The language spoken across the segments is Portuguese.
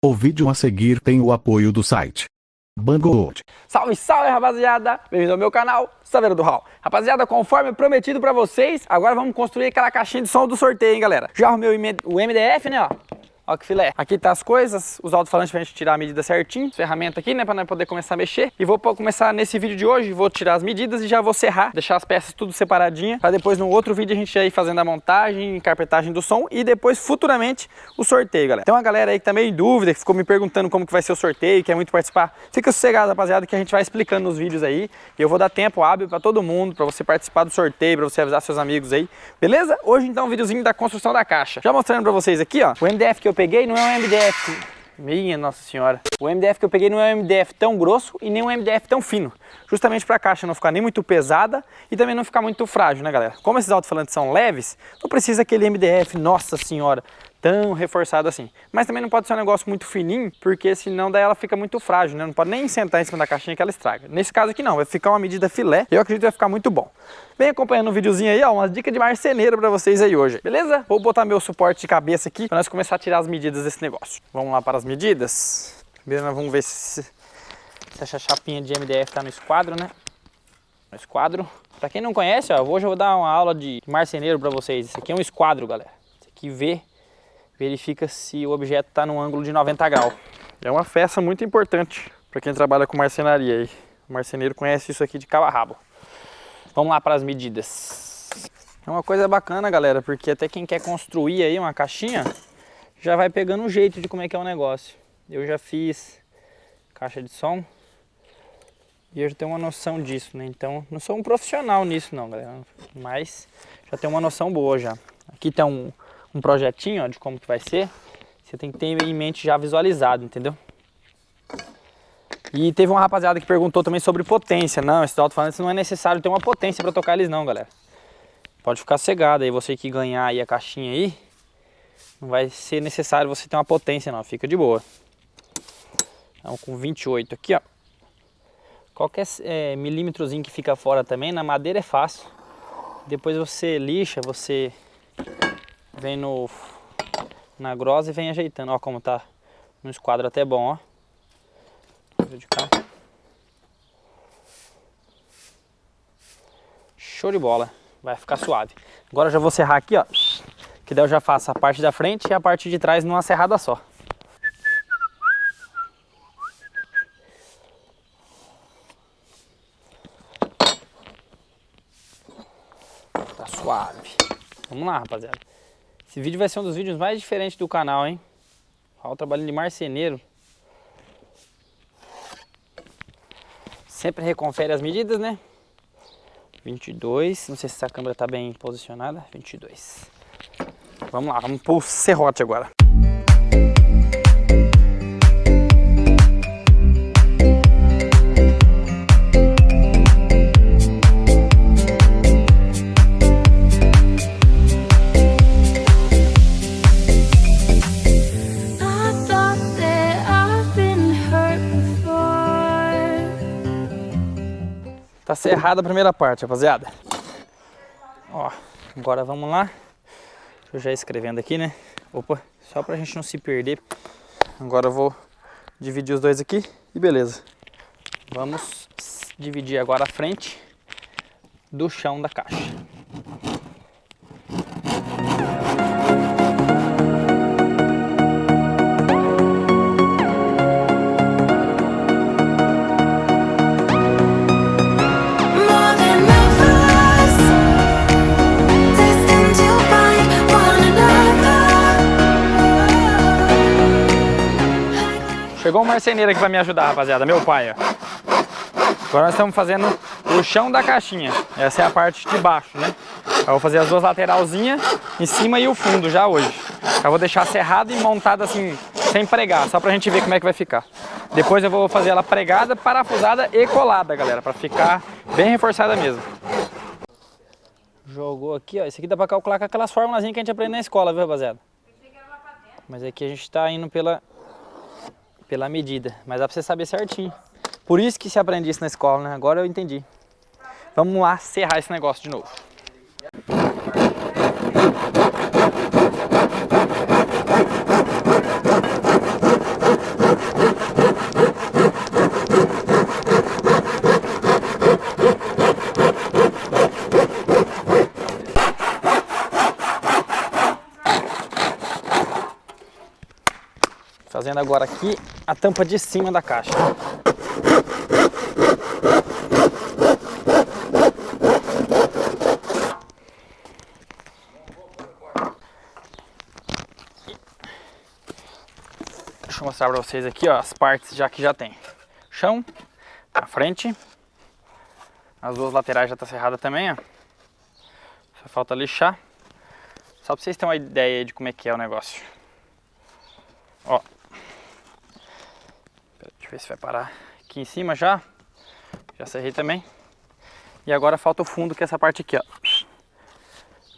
O vídeo a seguir tem o apoio do site Banggood. Salve, salve, rapaziada! Bem-vindo ao meu canal, Saveiro do Hall. Rapaziada, conforme prometido pra vocês, agora vamos construir aquela caixinha de som do sorteio, hein, galera? Já arrumei o MDF, né, ó. Ó que filé. Aqui tá as coisas, os alto-falantes pra gente tirar a medida certinho. Ferramenta aqui, né, pra nós poder começar a mexer. E vou começar nesse vídeo de hoje, vou tirar as medidas e já vou serrar, deixar as peças tudo separadinha, pra depois no outro vídeo a gente ir fazendo a montagem, encarpetagem do som e depois futuramente o sorteio, galera. Tem uma galera aí que tá meio em dúvida, que ficou me perguntando como que vai ser o sorteio, quer muito participar. Fica sossegado, rapaziada, que a gente vai explicando nos vídeos aí. E eu vou dar tempo hábil pra todo mundo, pra você participar do sorteio, pra você avisar seus amigos aí. Beleza? Hoje então um videozinho da construção da caixa. Já mostrando pra vocês aqui, ó, o MDF que eu peguei não é um MDF, minha nossa senhora, o MDF que eu peguei não é um MDF tão grosso e nem um MDF tão fino, justamente para a caixa não ficar nem muito pesada e também não ficar muito frágil, né, galera? Como esses alto-falantes são leves, não precisa aquele MDF, nossa senhora, tão reforçado assim. Mas também não pode ser um negócio muito fininho, porque senão daí ela fica muito frágil, né? Não pode nem sentar em cima da caixinha que ela estraga. Nesse caso aqui não, vai ficar uma medida filé. Eu acredito que vai ficar muito bom. Vem acompanhando o videozinho aí, ó, umas dicas de marceneiro pra vocês aí hoje, beleza? Vou botar meu suporte de cabeça aqui pra nós começar a tirar as medidas desse negócio. Vamos lá para as medidas. Primeiro nós vamos ver se essa chapinha de MDF tá no esquadro, né? No esquadro. Pra quem não conhece, ó, hoje eu vou dar uma aula de marceneiro pra vocês. Esse aqui é um esquadro, galera. Esse aqui verifica se o objeto está num ângulo de 90 graus. É uma peça muito importante para quem trabalha com marcenaria aí. O marceneiro conhece isso aqui de cabo a rabo. Vamos lá para as medidas. É uma coisa bacana, galera, porque até quem quer construir aí uma caixinha já vai pegando um jeito de como é que é o negócio. Eu já fiz caixa de som e eu já tenho uma noção disso, né? Então, não sou um profissional nisso não, galera, mas já tenho uma noção boa já. Aqui tem um projetinho, ó, de como que vai ser. Você tem que ter em mente já visualizado, entendeu? E teve uma rapaziada que perguntou também sobre potência. Não, esses alto-falantes não é necessário ter uma potência para tocar eles não, galera. Pode ficar cegado aí, você que ganhar aí a caixinha aí, não vai ser necessário você ter uma potência não, fica de boa. Então com 28 aqui, ó. Qualquer milímetrozinho que fica fora também, na madeira é fácil. Depois você lixa, você vem na grossa e vem ajeitando. Ó como tá no esquadro até bom, ó. De cá. Show de bola. Vai ficar suave. Agora eu já vou serrar aqui, ó. Que daí eu já faço a parte da frente e a parte de trás numa serrada só. Tá suave. Vamos lá, rapaziada. Esse vídeo vai ser um dos vídeos mais diferentes do canal, hein? Olha o trabalho de marceneiro. Sempre reconfere as medidas, né? 22. Não sei se essa câmera tá bem posicionada. 22. Vamos lá, vamos pro serrote agora. Tá serrada a primeira parte, rapaziada. Ó, agora vamos lá. Deixa eu já escrevendo aqui, né? Opa, só pra gente não se perder. Agora eu vou dividir os dois aqui e beleza. Vamos dividir agora a frente do chão da caixa. Chegou um marceneiro aqui pra me ajudar, rapaziada, meu pai, ó. Agora nós estamos fazendo o chão da caixinha. Essa é a parte de baixo, né? Eu vou fazer as duas lateralzinhas em cima e o fundo já hoje. Eu vou deixar serrado e montado assim, sem pregar, só pra gente ver como é que vai ficar. Depois eu vou fazer ela pregada, parafusada e colada, galera, pra ficar bem reforçada mesmo. Jogou aqui, ó. Esse aqui dá pra calcular com aquelas formulazinhas que a gente aprende na escola, viu, rapaziada? Mas aqui a gente tá indo pela medida, mas dá pra você saber certinho. Por isso que se aprende isso na escola, né? Agora eu entendi. Vamos lá serrar esse negócio de novo. Fazendo agora aqui a tampa de cima da caixa. Deixa eu mostrar pra vocês aqui, ó, as partes já que já tem. Chão, a frente, as duas laterais já tá serrada também, ó. Só falta lixar. Só pra vocês terem uma ideia de como é que é o negócio. Ó. Deixa eu ver se vai parar aqui em cima já. Já serrei também. E agora falta o fundo, que é essa parte aqui, ó.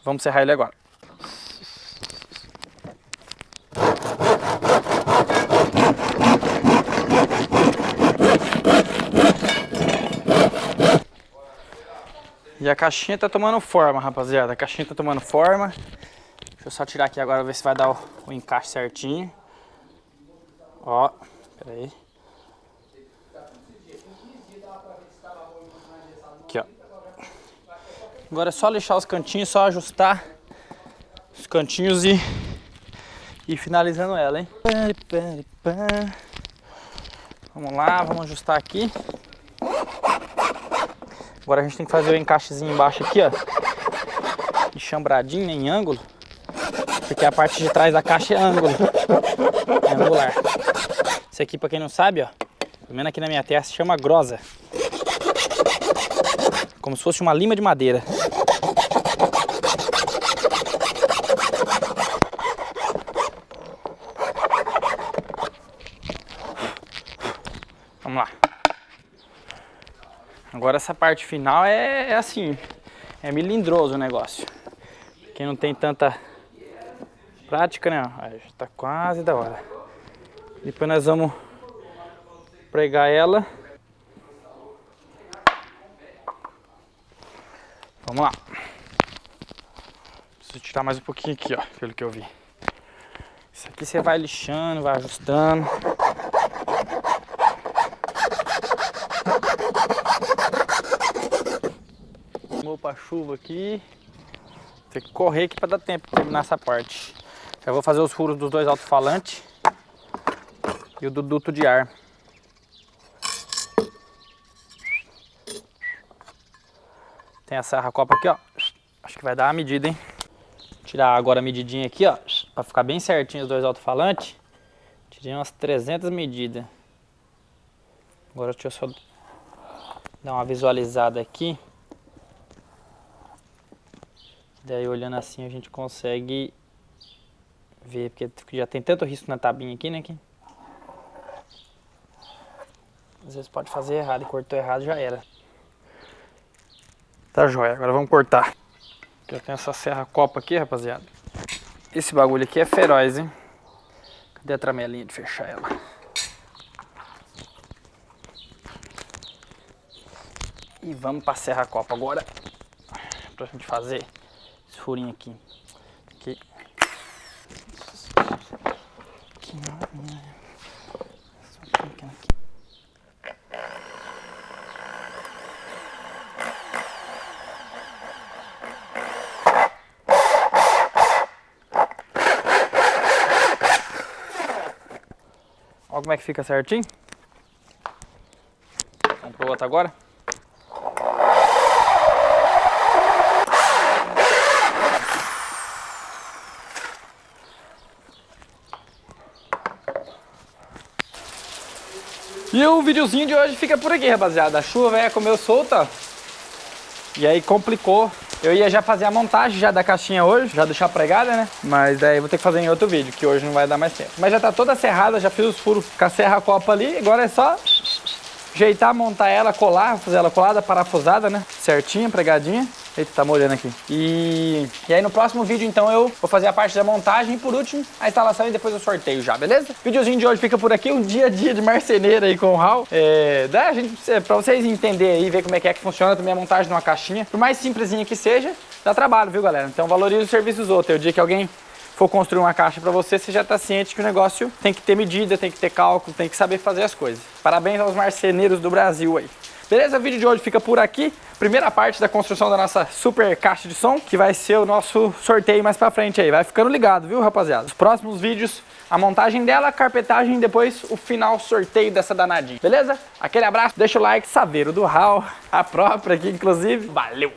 Vamos serrar ele agora. E a caixinha tá tomando forma, rapaziada. A caixinha tá tomando forma. Deixa eu só tirar aqui agora, ver se vai dar o encaixe certinho. Ó, pera aí. Aqui, ó. Agora é só lixar os cantinhos, só ajustar os cantinhos e finalizando ela, hein? Vamos lá, vamos ajustar aqui. Agora a gente tem que fazer o encaixezinho embaixo aqui, ó. Enxambradinho, em ângulo. Porque a parte de trás da caixa é ângulo. É angular. Isso aqui, pra quem não sabe, ó. Pelo menos aqui na minha terra se chama grosa. Como se fosse uma lima de madeira. Vamos lá. Agora essa parte final é assim, é melindroso o negócio. Quem não tem tanta prática, né? Aí já tá quase da hora. Depois nós vamos pregar ela. Vamos lá. Preciso tirar mais um pouquinho aqui, ó, pelo que eu vi. Isso aqui você vai lixando, vai ajustando. Pra chuva aqui, tem que correr aqui para dar tempo de terminar essa parte. Já vou fazer os furos dos dois alto-falantes e o do duto de ar. Tem a serra-copa aqui, ó. Acho que vai dar a medida, hein? Tirar agora a medidinha aqui, ó, para ficar bem certinho os dois alto-falantes. Tirei umas 300 medidas. Agora deixa eu só dar uma visualizada aqui. Daí olhando assim a gente consegue ver, porque já tem tanto risco na tabinha aqui, né? Que às vezes pode fazer errado e cortou errado já era. Tá jóia, agora vamos cortar. Aqui eu tenho essa serra-copa aqui, rapaziada. Esse bagulho aqui é feroz, hein? Cadê a tramelinha de fechar ela? E vamos pra serra-copa agora, pra gente fazer esse furinho aqui. Aqui. Aqui. Olha como é que fica certinho. Vamos pro outro agora. E o videozinho de hoje fica por aqui, rapaziada. A chuva velha comeu solta. E aí complicou. Eu ia já fazer a montagem já da caixinha hoje, já deixar pregada, né? Mas daí vou ter que fazer em outro vídeo, que hoje não vai dar mais tempo. Mas já tá toda serrada, já fiz os furos com a serra-copa ali. Agora é só ajeitar, montar ela, colar, fazer ela colada, parafusada, né? Certinha, pregadinha. Eita, tá molhando aqui. E aí no próximo vídeo, então, eu vou fazer a parte da montagem e, por último, a instalação e depois o sorteio já, beleza? O videozinho de hoje fica por aqui, um dia a dia de marceneiro aí com o Raul. Pra vocês entenderem aí, ver como é que funciona também a montagem de uma caixinha. Por mais simplesinha que seja, dá trabalho, viu, galera? Então valorize o serviço dos outros. É o dia que alguém for construir uma caixa pra você, você já tá ciente que o negócio tem que ter medida, tem que ter cálculo, tem que saber fazer as coisas. Parabéns aos marceneiros do Brasil aí. Beleza? O vídeo de hoje fica por aqui. Primeira parte da construção da nossa super caixa de som, que vai ser o nosso sorteio mais pra frente aí. Vai ficando ligado, viu, rapaziada? Os próximos vídeos, a montagem dela, a carpetagem e depois o final sorteio dessa danadinha. Beleza? Aquele abraço, deixa o like, Saveiro do Hall, a própria aqui, inclusive. Valeu!